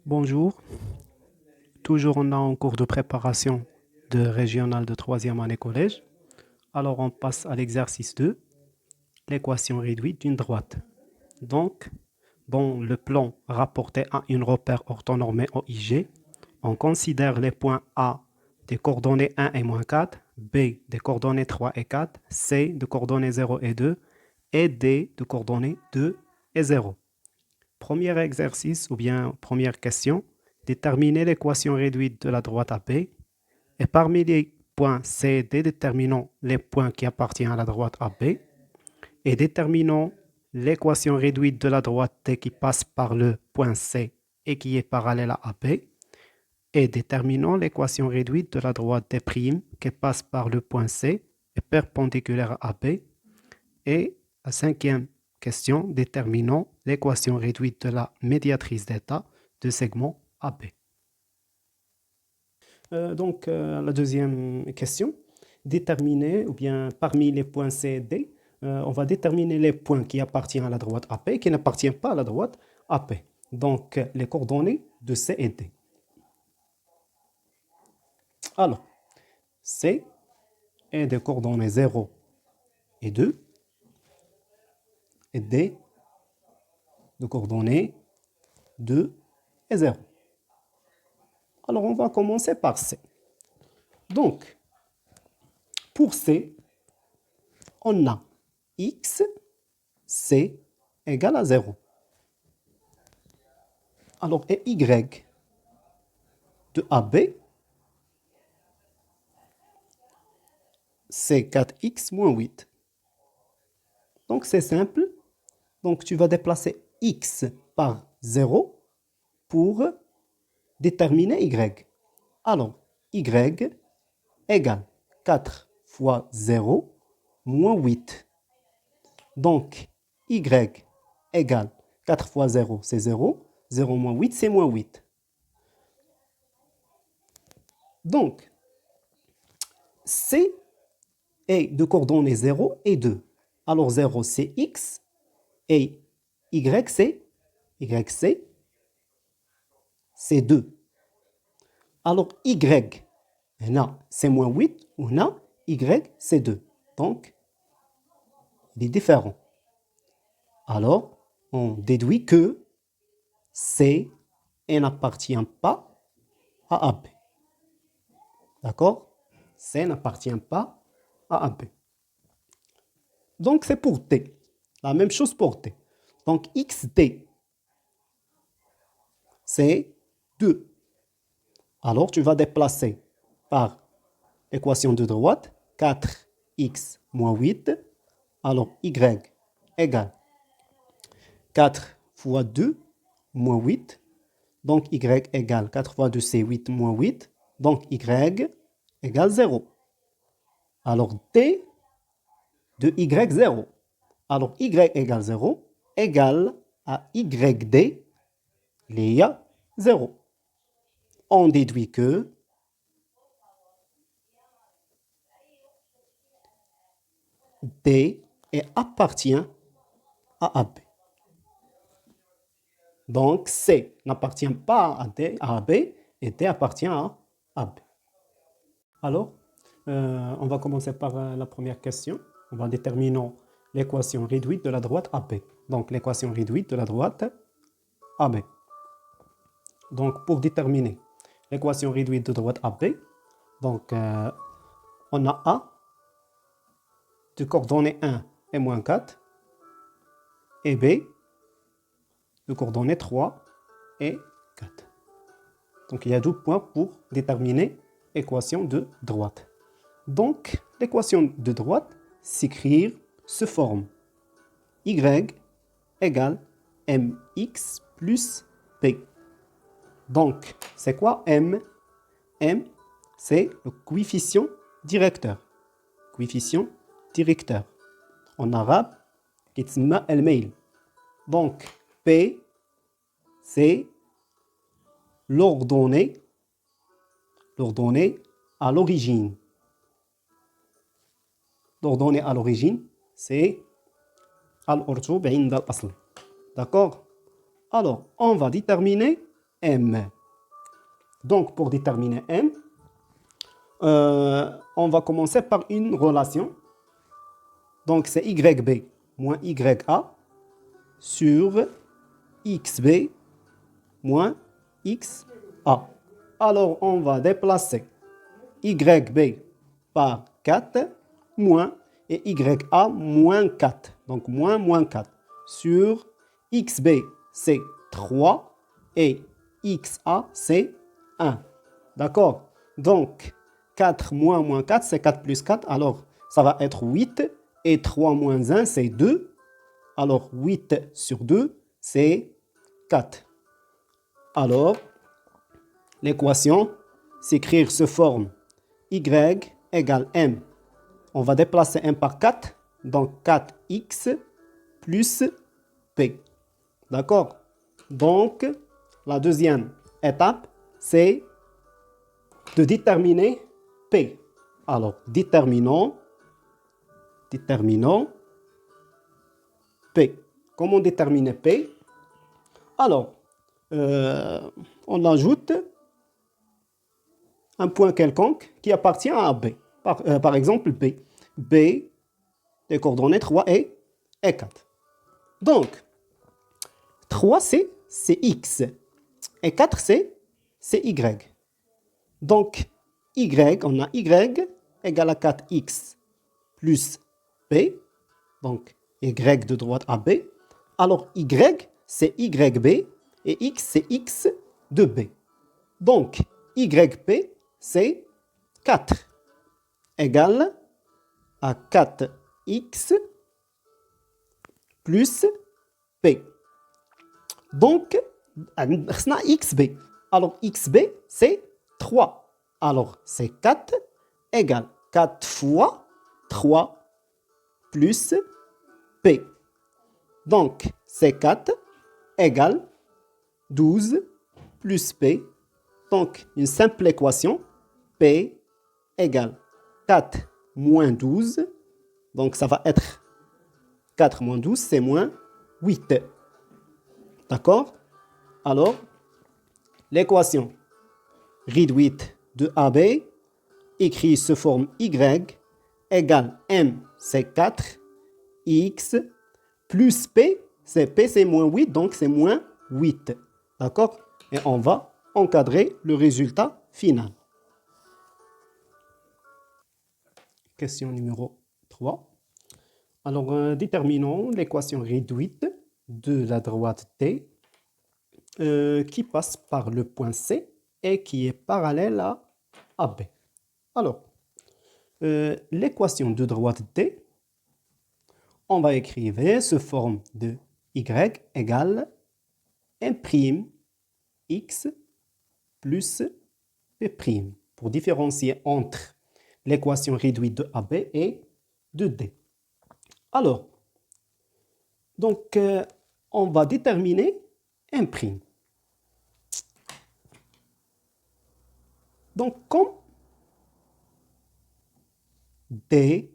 Bonjour, toujours on est en cours de préparation de régional de troisième année collège. Alors on passe à l'exercice 2, l'équation réduite d'une droite. Donc, dans le plan rapporté à une repère orthonormée OIG, on considère les points A des coordonnées 1 et moins 4, B des coordonnées 3 et 4, C de coordonnées 0 et 2 et D de coordonnées 2 et 0. Premier exercice ou bien première question, déterminer l'équation réduite de la droite AB et parmi les points C et D, déterminons les points qui appartiennent à la droite AB et déterminons l'équation réduite de la droite D qui passe par le point C et qui est parallèle à AB et déterminons l'équation réduite de la droite D' qui passe par le point C et perpendiculaire à AB et la cinquième question, déterminons l'équation réduite de la médiatrice d'état de segment AB. La deuxième question, déterminer, ou bien parmi les points C et D, on va déterminer les points qui appartiennent à la droite AP et qui n'appartiennent pas à la droite AP. Donc, les coordonnées de C et D. Alors, C est des coordonnées 0 et 2, et D de coordonnées 2 et 0. Alors, on va commencer par C. Donc, pour C, on a x, c égale à 0. Alors, et y de AB, c'est 4x moins 8. Donc, c'est simple. Donc, tu vas déplacer x par 0 pour déterminer y. Alors, y égale 4 fois 0 moins 8. Donc, y égale 4 fois 0, c'est 0. 0 moins 8, c'est moins 8. Donc, C est de coordonnées 0 et 2. Alors, 0, c'est x et y, c'est 2. Alors, y, là, c'est moins 8, ou là, y, c'est 2. Donc, il est différent. Alors, on déduit que C n'appartient pas à AB. D'accord? C n'appartient pas à AB. Donc, c'est pour T. La même chose pour T. Donc, XT, c'est 2. Alors, tu vas déplacer par l'équation de droite 4x moins 8. Alors, y égale 4 fois 2 moins 8. Donc, y égale 4 fois 2, c'est 8 moins 8. Donc, y égale 0. Alors, t de y, 0. Alors, y égale 0 égale à yd, il y a 0. On déduit que D appartient à AB. Donc, C n'appartient pas à AB et D appartient à AB. Alors, on va commencer par la première question. On va déterminer l'équation réduite de la droite AB. Donc, l'équation réduite de la droite AB. Donc, pour déterminer l'équation réduite de droite AB, donc, on a A de coordonnées 1 et moins 4 et B de coordonnées 3 et 4. Donc, il y a 2 points pour déterminer l'équation de droite. Donc, l'équation de droite s'écrit se forme y égale mx plus p. Donc, c'est quoi m? M, c'est le coefficient directeur. Coefficient directeur. En arabe, يتسمى الميل. Donc, P, c'est l'ordonnée à l'origine. L'ordonnée à l'origine, c'est al-urtub 'inda al-asl. D'accord? Alors, on va déterminer M. Donc, pour déterminer M, on va commencer par une relation. Donc, c'est YB moins YA sur XB moins XA. Alors, on va déplacer YB par 4 moins et YA moins 4. Donc, moins 4 sur XB, c'est 3 et XA, c'est 1. D'accord? Donc, 4 moins 4, c'est 4 plus 4. Alors, ça va être 8. Et 3 moins 1, c'est 2. Alors, 8 sur 2, c'est 4. Alors, l'équation s'écrire sous forme y égale m. On va déplacer m par 4. Donc, 4x plus p. D'accord? Donc, la deuxième étape, c'est de déterminer P. Alors, déterminons P. Comment déterminer P? Alors, on ajoute un point quelconque qui appartient à B. Par exemple, B. B, les coordonnées 3 et 4. Donc, 3, c'est X. Et 4, c'est Y. Donc, on a Y égale à 4X plus B. Donc, Y de droite à B. Alors, Y, c'est YB et X, c'est X de B. Donc, YP, c'est 4 égale à 4X plus P. Donc, on a XB. Alors, XB, c'est 3. Alors, c'est 4 égale 4 fois 3 plus P. Donc, c'est 4 égale 12 plus P. Donc, une simple équation. P égale 4 moins 12. Donc, ça va être 4 moins 12, c'est moins 8. D'accord? Alors, l'équation réduite de AB écrit sous forme Y égale M, c'est 4, X plus P, c'est moins 8, donc c'est moins 8. D'accord? Et on va encadrer le résultat final. Question numéro 3. Alors, déterminons l'équation réduite de la droite T qui passe par le point C et qui est parallèle à AB. Alors, l'équation de droite T, on va écrire sous forme de Y égale M' X plus P' pour différencier entre l'équation réduite de AB et de D. Alors, donc, on va déterminer M'. Donc, comme D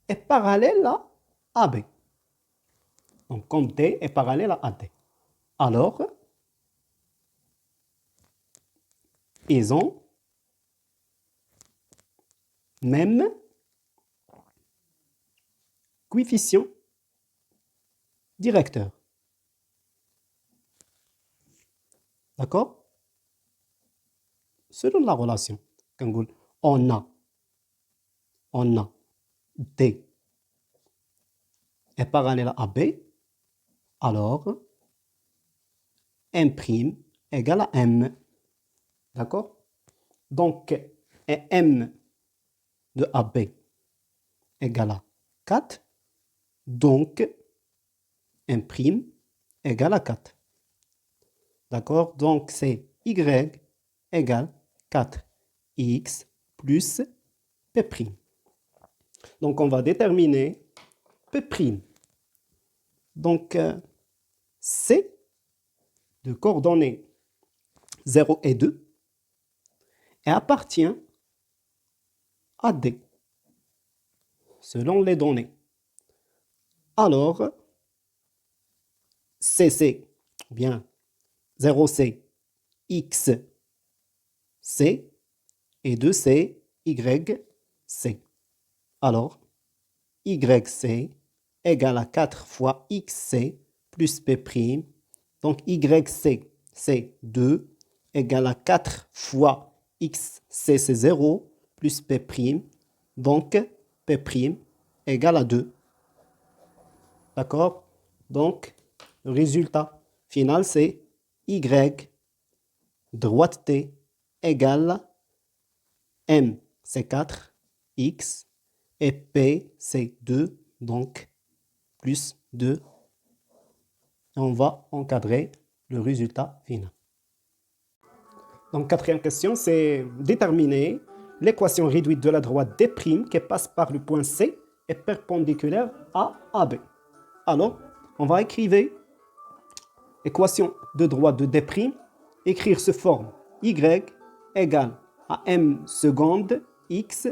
est parallèle à AB. Donc, comme D est parallèle à AD. Alors, ils ont même coefficient directeur. D'accord? Selon la relation, on a D est parallèle à B, alors M' égale à M. D'accord? Donc, M de AB égale à 4. Donc, M' égale à 4. D'accord? Donc, c'est Y égale 4X plus P'. Donc, on va déterminer P'. Donc, C de coordonnées 0 et 2 et appartient à D selon les données. Alors, CC, bien 0C x, c, et 2c, y, c. Alors, yc égale à 4 fois xc plus p'. Donc, yc, c'est 2, égale à 4 fois xc, c'est 0, plus p'. Donc, p' égale à 2. D'accord? Donc, le résultat final, c'est y, droite t, égale m, c'est 4, x, et p, c'est 2, donc plus 2. On va encadrer le résultat final. Donc, quatrième question, c'est déterminer l'équation réduite de la droite D' qui passe par le point C est perpendiculaire à AB. Alors, on va écrire l'équation de droite de D', écrire ce forme y égale à m seconde x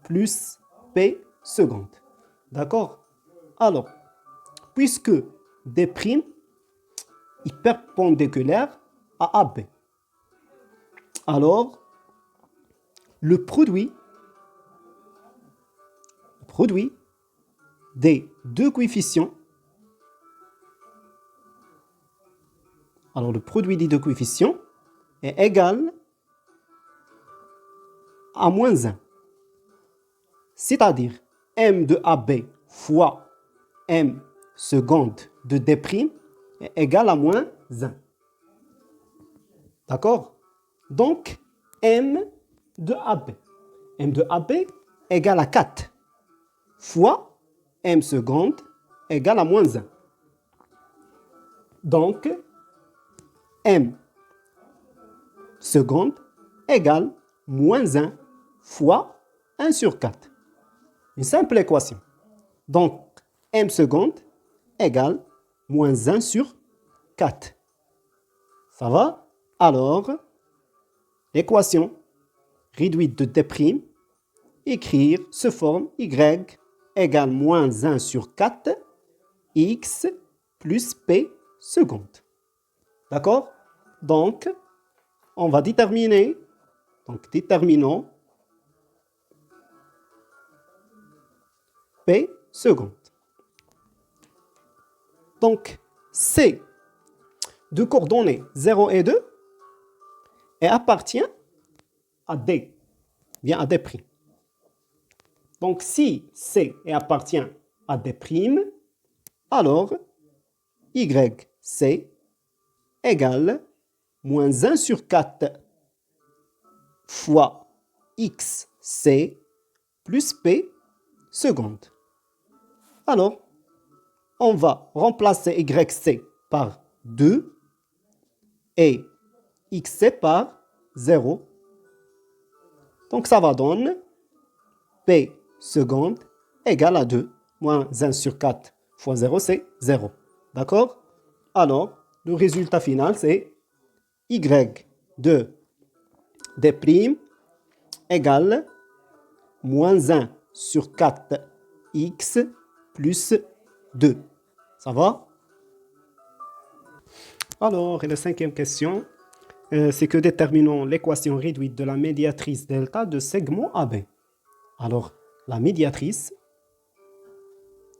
plus p seconde. D'accord? Alors, puisque D' est perpendiculaire à AB, alors le produit des deux coefficients, est égal à moins 1. C'est-à-dire m de AB fois m seconde de D' est égal à moins 1. D'accord? Donc, m de AB. M de AB égale à 4 fois m seconde égale à moins 1. Donc, m seconde égale moins 1 fois 1 sur 4. Une simple équation. Donc, m seconde égale moins 1 sur 4. Ça va? Alors, l'équation réduite de D', écrire se forme y égale moins 1 sur 4 x plus p seconde. D'accord? Donc, on va déterminer, déterminons p seconde. Donc, C de coordonnées 0 et 2 et appartient à D, bien à D'. Donc, si C appartient à D', alors YC égale moins 1 sur 4 fois XC plus P seconde. Alors, on va remplacer YC par 2 et XC par 0. Donc, ça va donner P seconde égale à 2. Moins 1 sur 4 fois 0, c'est 0. D'accord? Alors, le résultat final, c'est Y de D' égale moins 1 sur 4 X plus 2. Ça va? Alors, et la cinquième question, c'est que déterminons l'équation réduite de la médiatrice delta de segment AB. Alors, la médiatrice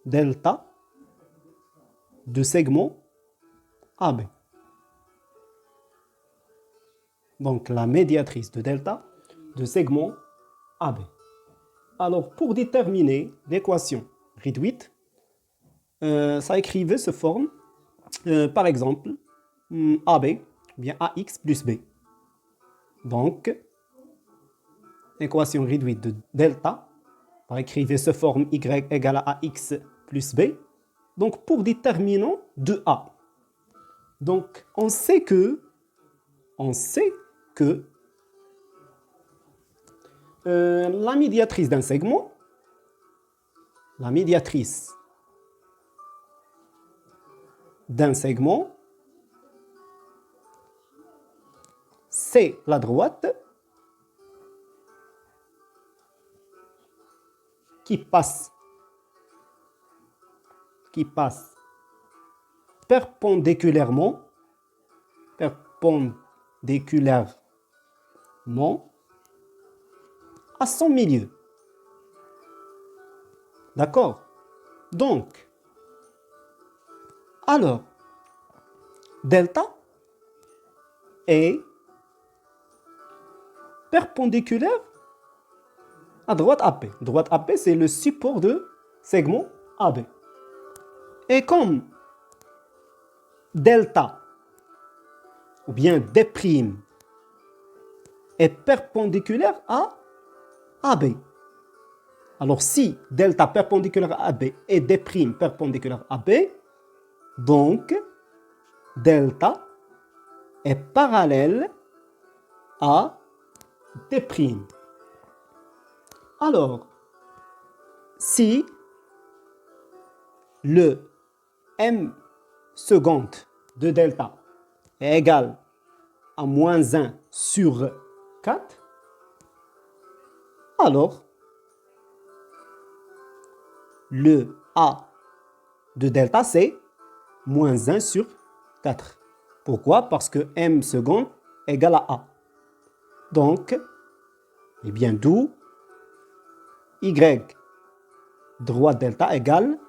delta de segment AB. Donc, la médiatrice de delta de segment AB. Alors, pour déterminer l'équation réduite, ça écrivait ce forme, par exemple, AB, bien AX plus B. Donc, équation réduite de delta, on écrivait ce forme Y égale à AX plus B. Donc, pour déterminer de A. Donc, on sait que la médiatrice d'un segment, c'est la droite qui passe perpendiculairement perpendiculairement à son milieu. D'accord? Donc, alors, delta est perpendiculaire à droite AP. Droite AP, c'est le support de segment AB. Et comme delta, ou bien D' est perpendiculaire à AB. Alors, si delta perpendiculaire à AB et D' perpendiculaire à AB, donc delta est parallèle à D'. Alors, si le m seconde de delta est égal à moins 1 sur 4, alors le A de delta, c'est moins 1 sur 4. Pourquoi? Parce que m seconde égale à A. Donc, eh bien, d'où y droite delta égale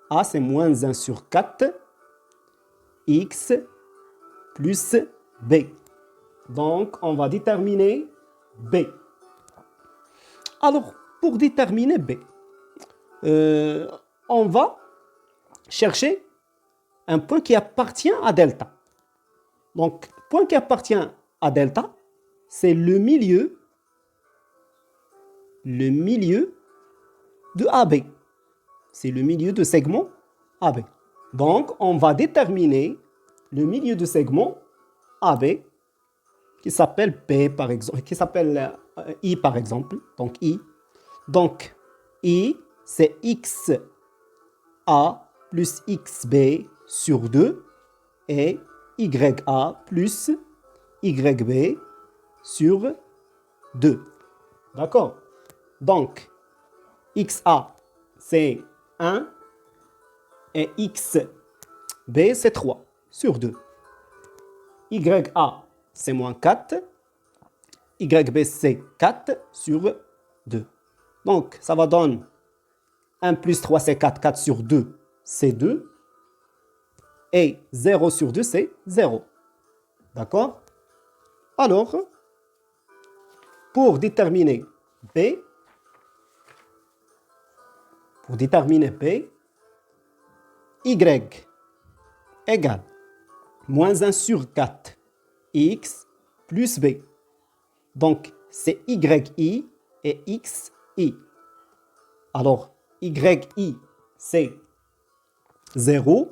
A, c'est moins 1 sur 4, x plus b. Donc, on va déterminer b. Alors, pour déterminer b, on va chercher un point qui appartient à delta. Donc, point qui appartient à delta, c'est le milieu de AB. C'est le milieu de segment AB. Donc, on va déterminer le milieu de segment AB qui s'appelle P par exemple, qui s'appelle I par exemple. Donc, I. Donc, I, c'est XA plus XB sur 2 et YA plus YB sur 2. D'accord? Donc, XA, c'est 1 et XB, c'est 3 sur 2. YA, c'est moins 4. YB, c'est 4 sur 2. Donc, ça va donner 1 plus 3, c'est 4. 4 sur 2, c'est 2. Et 0 sur 2, c'est 0. D'accord? Alors, pour déterminer B, Y égale moins 1 sur 4 X plus B. Donc, c'est YI et XI. Alors, YI, c'est 0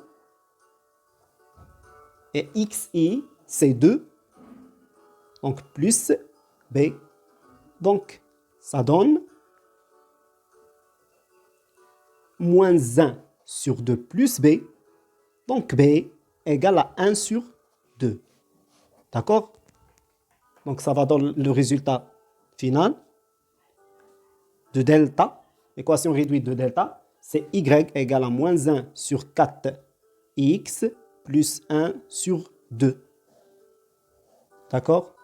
et XI, c'est 2. Donc, plus B. Donc, ça donne moins 1 sur 2 plus B. Donc, B égale à 1 sur 2. D'accord? Donc, ça va donner le résultat final de delta. Équation réduite de delta, c'est Y égale à moins 1 sur 4 X plus 1 sur 2. D'accord?